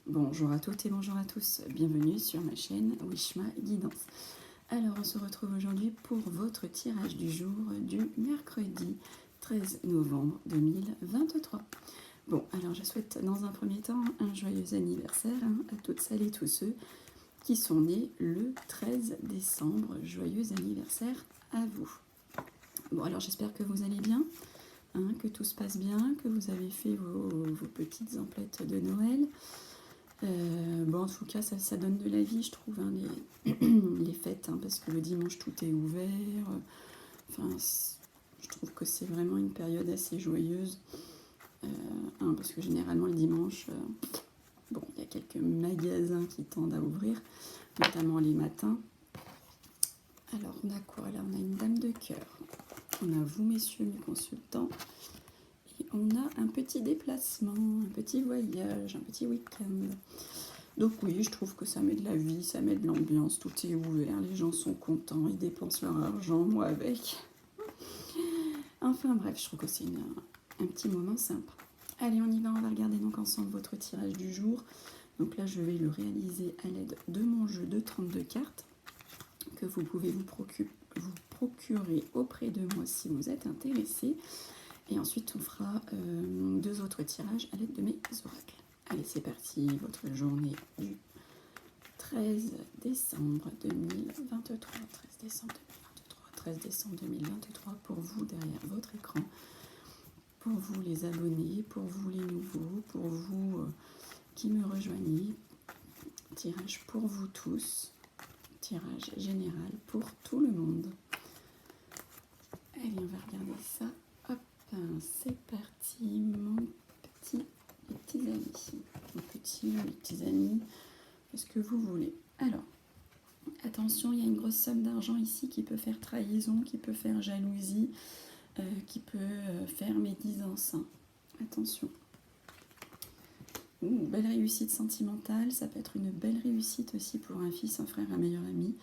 Bonjour à toutes et bonjour à tous, bienvenue sur ma chaîne Wishma Guidance. Alors on se retrouve aujourd'hui pour votre tirage du jour du mercredi 13 novembre 2023. Bon, alors je souhaite dans un premier temps un joyeux anniversaire à toutes celles et tous ceux qui sont nés le 13 décembre. Joyeux anniversaire à vous. Bon, alors j'espère que vous allez bien, que tout se passe bien, que vous avez fait vos petites emplettes de Noël. Bon, en tout cas, ça donne de la vie, je trouve, les fêtes, parce que le dimanche, tout est ouvert. Enfin, je trouve que c'est vraiment une période assez joyeuse. Parce que généralement, le dimanche, bon, il y a quelques magasins qui tendent à ouvrir, notamment les matins. Alors, on a quoi là? On a une dame de cœur. On a vous, messieurs, mes consultants. Et on a un petit déplacement, un petit voyage, un petit week-end. Donc oui, je trouve que ça met de la vie, ça met de l'ambiance, tout est ouvert, les gens sont contents, ils dépensent leur argent, moi avec. Enfin bref, je trouve que c'est un petit moment sympa. Allez, on y va, on va regarder donc ensemble votre tirage du jour. Donc là, je vais le réaliser à l'aide de mon jeu de 32 cartes que vous pouvez vous procurer auprès de moi si vous êtes intéressé. Et ensuite, on fera deux autres tirages à l'aide de mes oracles. Allez, c'est parti, votre journée du 13 décembre 2023. 13 décembre 2023 pour vous derrière votre écran. Pour vous les abonnés, pour vous les nouveaux, pour vous qui me rejoignez. Tirage pour vous tous. Tirage général pour tout le monde. Allez, on va regarder ça. Hop, c'est parti, les petits amis. Les petits amis, ce que vous voulez. Alors, attention, il y a une grosse somme d'argent ici qui peut faire trahison, qui peut faire jalousie, qui peut faire médisance. Attention. Belle réussite sentimentale, ça peut être une belle réussite aussi pour un fils, un frère, un meilleur ami.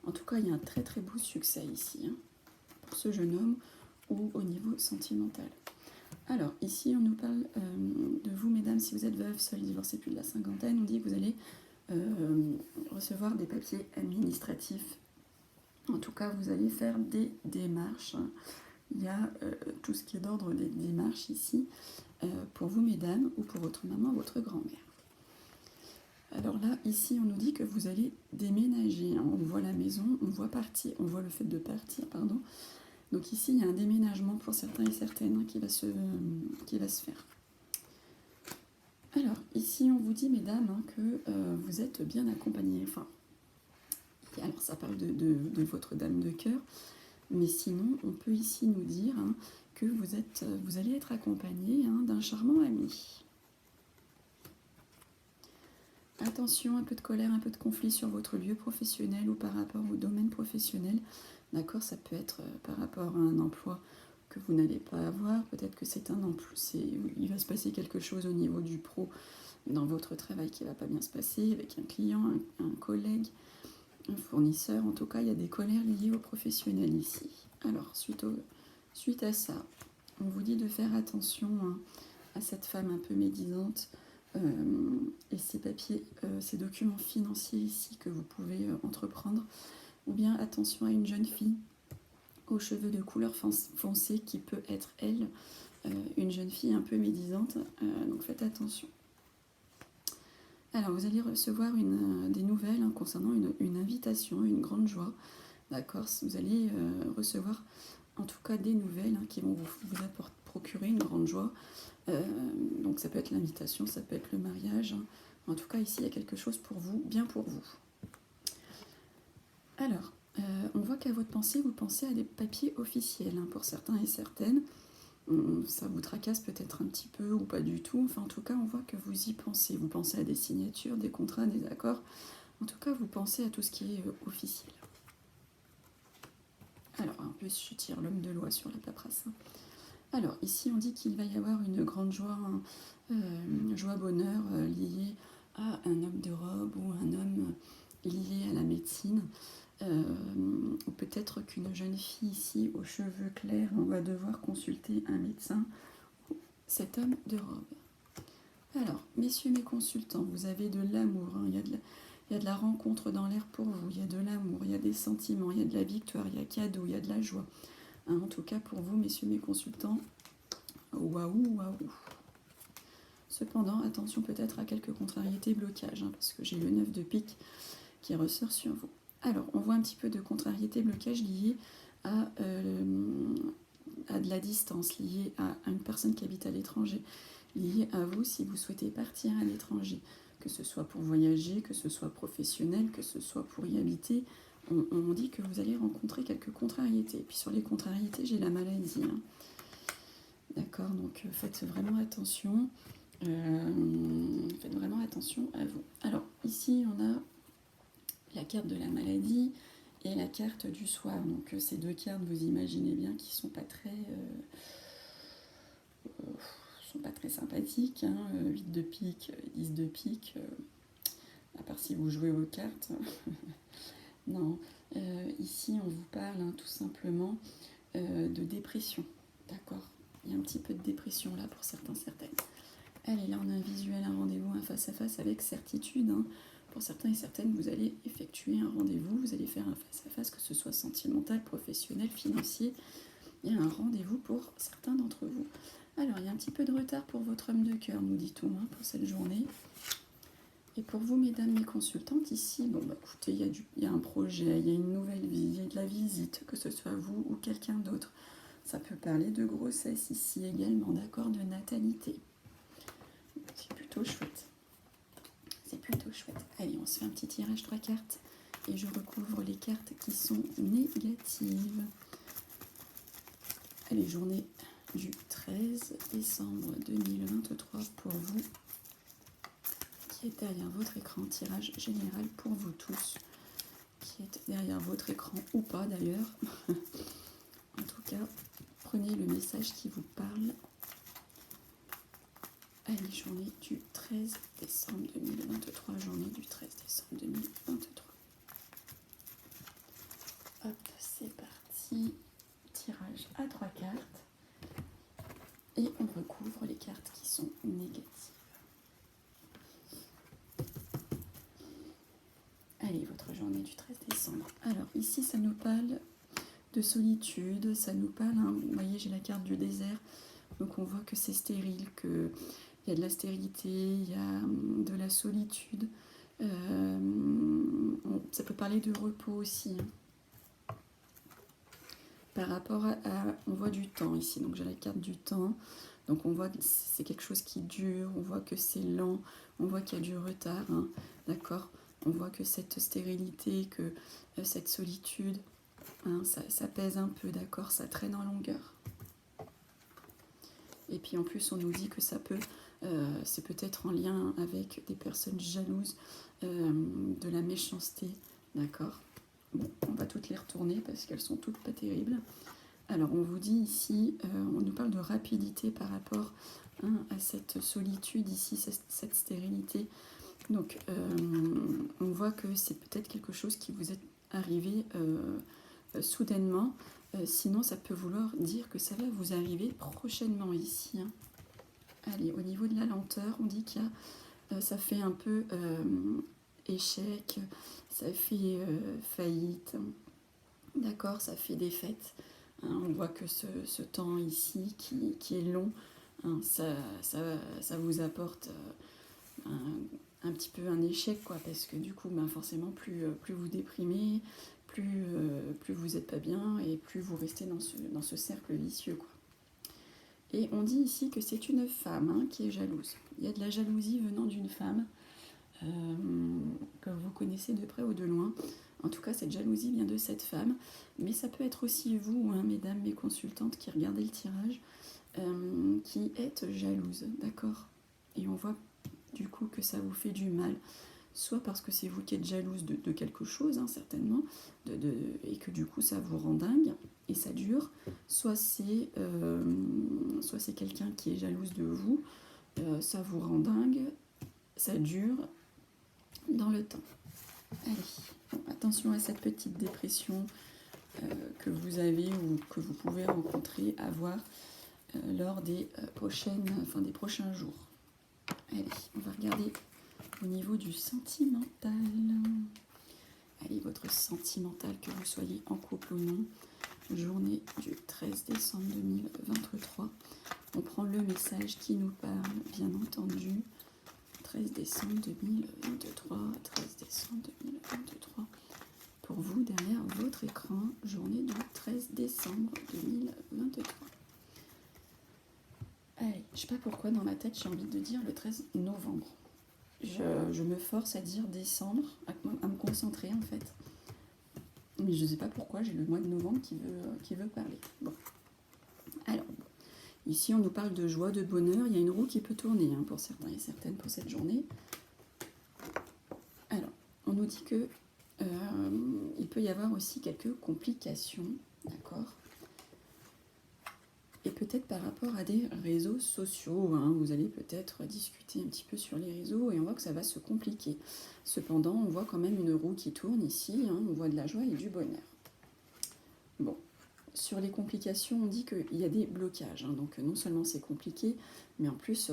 En tout cas, il y a un très très beau succès ici, pour ce jeune homme, ou au niveau sentimental. Alors, ici, on nous parle de vous, mesdames, si vous êtes veuves, seules, divorcées, plus de la cinquantaine, on dit que vous allez recevoir des papiers administratifs. En tout cas, vous allez faire des démarches. Il y a tout ce qui est d'ordre des démarches ici, pour vous, mesdames, ou pour votre maman, votre grand-mère. Alors là, ici, on nous dit que vous allez déménager. On voit la maison, on voit le fait de partir, pardon. Donc ici, il y a un déménagement pour certains et certaines qui va se faire. Alors, ici, on vous dit, mesdames, que vous êtes bien accompagnées. Enfin, alors ça parle de votre dame de cœur, mais sinon, on peut ici nous dire que vous allez être accompagné d'un charmant ami. Attention, un peu de colère, un peu de conflit sur votre lieu professionnel ou par rapport au domaine professionnel. D'accord, ça peut être par rapport à un emploi que vous n'allez pas avoir. Peut-être que c'est un emploi, il va se passer quelque chose au niveau du pro dans votre travail qui ne va pas bien se passer avec un client, un collègue, un fournisseur. En tout cas, il y a des colères liées au professionnel ici. Alors, suite à ça, on vous dit de faire attention à cette femme un peu médisante et ces papiers, ces documents financiers ici que vous pouvez entreprendre. Ou bien attention à une jeune fille aux cheveux de couleur foncée qui peut être, elle, une jeune fille un peu médisante. Donc faites attention. Alors, vous allez recevoir des nouvelles concernant une invitation, une grande joie. D'accord, vous allez recevoir en tout cas des nouvelles qui vont vous procurer une grande joie. Donc ça peut être l'invitation, ça peut être le mariage. En tout cas, ici, il y a quelque chose pour vous, bien pour vous. Alors, on voit qu'à votre pensée, vous pensez à des papiers officiels pour certains et certaines. Ça vous tracasse peut-être un petit peu ou pas du tout. Enfin, en tout cas, on voit que vous y pensez. Vous pensez à des signatures, des contrats, des accords. En tout cas, vous pensez à tout ce qui est officiel. Alors, en plus, je tire l'homme de loi sur la paperasse. Alors, ici, on dit qu'il va y avoir une grande joie, joie-bonheur liée à un homme de robe ou un homme lié à la médecine. Ou peut-être qu'une jeune fille ici aux cheveux clairs, on va devoir consulter un médecin, cet homme de robe. Alors, messieurs mes consultants, vous avez de l'amour, hein, il y a de la rencontre dans l'air pour vous, il y a de l'amour, il y a des sentiments, il y a de la victoire, il y a cadeau, il y a de la joie. Hein, en tout cas, pour vous, messieurs mes consultants, waouh, waouh. Cependant, attention peut-être à quelques contrariétés, blocages, hein, parce que j'ai le 9 de pique qui ressort sur vous. Alors, on voit un petit peu de contrariété, blocage lié à de la distance, lié à une personne qui habite à l'étranger, lié à vous si vous souhaitez partir à l'étranger, que ce soit pour voyager, que ce soit professionnel, que ce soit pour y habiter. On dit que vous allez rencontrer quelques contrariétés. Et puis sur les contrariétés, j'ai la maladie. Hein. D'accord, donc faites vraiment attention. Faites vraiment attention à vous. Alors, ici, on a la carte de la maladie et la carte du soir. Donc, ces deux cartes, vous imaginez bien, qui sont pas très sympathiques. Hein. 8 de pique, 10 de pique. À part si vous jouez aux cartes. Non. Ici, on vous parle hein, tout simplement de dépression. D'accord. Il y a un petit peu de dépression là pour certains, certaines. Allez, là on a un visuel, un rendez-vous, un face-à-face avec certitude. Hein. Pour certains et certaines, vous allez effectuer un rendez-vous, vous allez faire un face-à-face, que ce soit sentimental, professionnel, financier. Il y a un rendez-vous pour certains d'entre vous. Alors, il y a un petit peu de retard pour votre homme de cœur, nous dit-on, hein, pour cette journée. Et pour vous, mesdames mes consultantes, ici, bon, bah, écoutez, il y a un projet, il y a une nouvelle vie, il y a de la visite, que ce soit vous ou quelqu'un d'autre. Ça peut parler de grossesse ici également, d'accord, de natalité. C'est plutôt chouette. C'est plutôt chouette. Allez, on se fait un petit tirage 3 cartes et je recouvre les cartes qui sont négatives. Allez, journée du 13 décembre 2023 pour vous qui est derrière votre écran. Tirage général pour vous tous qui est derrière votre écran ou pas d'ailleurs. En tout cas, prenez le message qui vous parle. Allez, journée du 13 décembre 2023, journée du 13 décembre 2023. Hop, c'est parti. Tirage à 3 cartes. Et on recouvre les cartes qui sont négatives. Allez, votre journée du 13 décembre. Alors, ici, ça nous parle de solitude, ça nous parle, hein, vous voyez, j'ai la carte du désert, donc on voit que c'est stérile, qu'il y a de la stérilité, il y a de la solitude. Ça peut parler de repos aussi. Hein. Par rapport à, on voit du temps ici, donc j'ai la carte du temps, donc on voit que c'est quelque chose qui dure, on voit que c'est lent, on voit qu'il y a du retard, hein, d'accord. On voit que cette stérilité, que cette solitude, hein, ça pèse un peu, d'accord, ça traîne en longueur. Et puis en plus, on nous dit que ça peut, c'est peut-être en lien avec des personnes jalouses, de la méchanceté, d'accord. Bon, on va toutes les retourner parce qu'elles sont toutes pas terribles. Alors, on vous dit ici, on nous parle de rapidité par rapport hein, à cette solitude ici, cette stérilité. Donc, on voit que c'est peut-être quelque chose qui vous est arrivé soudainement. Sinon, ça peut vouloir dire que ça va vous arriver prochainement ici. Hein. Allez, au niveau de la lenteur, on dit qu'il y a, ça fait un peu échec, ça fait faillite. D'accord, ça fait défaite. Hein, on voit que ce temps ici, qui est long, hein, ça vous apporte un petit peu un échec, quoi, parce que du coup, ben, forcément, plus vous déprimez, plus vous n'êtes pas bien, et plus vous restez dans ce cercle vicieux, quoi. Et on dit ici que c'est une femme hein, qui est jalouse. Il y a de la jalousie venant d'une femme que vous connaissez de près ou de loin. En tout cas, cette jalousie vient de cette femme, mais ça peut être aussi vous, hein, mesdames, mes consultantes qui regardez le tirage, qui êtes jalouse, d'accord. Et on voit du coup que ça vous fait du mal, soit parce que c'est vous qui êtes jalouse de quelque chose, hein, certainement, et que du coup ça vous rend dingue, et ça dure, soit c'est quelqu'un qui est jalouse de vous, ça vous rend dingue, ça dure dans le temps. Allez, bon, attention à cette petite dépression que vous avez ou que vous pouvez rencontrer, avoir lors des prochains jours. Allez, on va regarder au niveau du sentimental. Allez, votre sentimental, que vous soyez en couple ou non. Journée du 13 décembre 2023. On prend le message qui nous parle, bien entendu. 13 décembre 2023, 13 décembre 2023. Pour vous, derrière votre écran, journée du 13 décembre 2023. Allez, je sais pas pourquoi dans ma tête j'ai envie de dire le 13 novembre. Je me force à dire décembre, à me concentrer en fait. Mais je ne sais pas pourquoi, j'ai le mois de novembre qui veut parler. Bon. Alors, ici on nous parle de joie, de bonheur. Il y a une roue qui peut tourner pour certains et certaines pour cette journée. Alors, on nous dit que il peut y avoir aussi quelques complications, d'accord ? Et peut-être par rapport à des réseaux sociaux, vous allez peut-être discuter un petit peu sur les réseaux et on voit que ça va se compliquer. Cependant, on voit quand même une roue qui tourne ici, on voit de la joie et du bonheur. Bon, sur les complications, on dit qu'il y a des blocages, donc non seulement c'est compliqué, mais en plus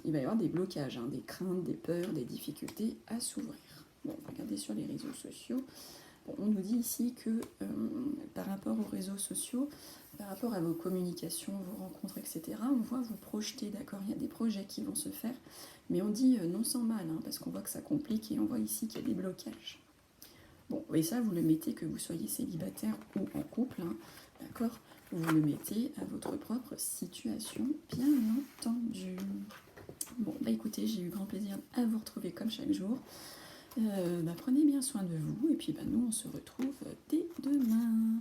il va y avoir des blocages, des craintes, des peurs, des difficultés à s'ouvrir. Bon, regardez sur les réseaux sociaux. Bon, on nous dit ici que par rapport aux réseaux sociaux, par rapport à vos communications, vos rencontres, etc., on voit vous projeter, d'accord, il y a des projets qui vont se faire, mais on dit non sans mal, parce qu'on voit que ça complique et on voit ici qu'il y a des blocages. Bon, et ça, vous le mettez, que vous soyez célibataire ou en couple, d'accord, vous le mettez à votre propre situation, bien entendu. Bon, écoutez, j'ai eu grand plaisir à vous retrouver comme chaque jour. Prenez bien soin de vous, et puis nous, on se retrouve dès demain.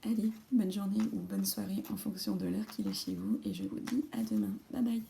Allez, bonne journée ou bonne soirée en fonction de l'heure qu'il est chez vous, et je vous dis à demain. Bye bye.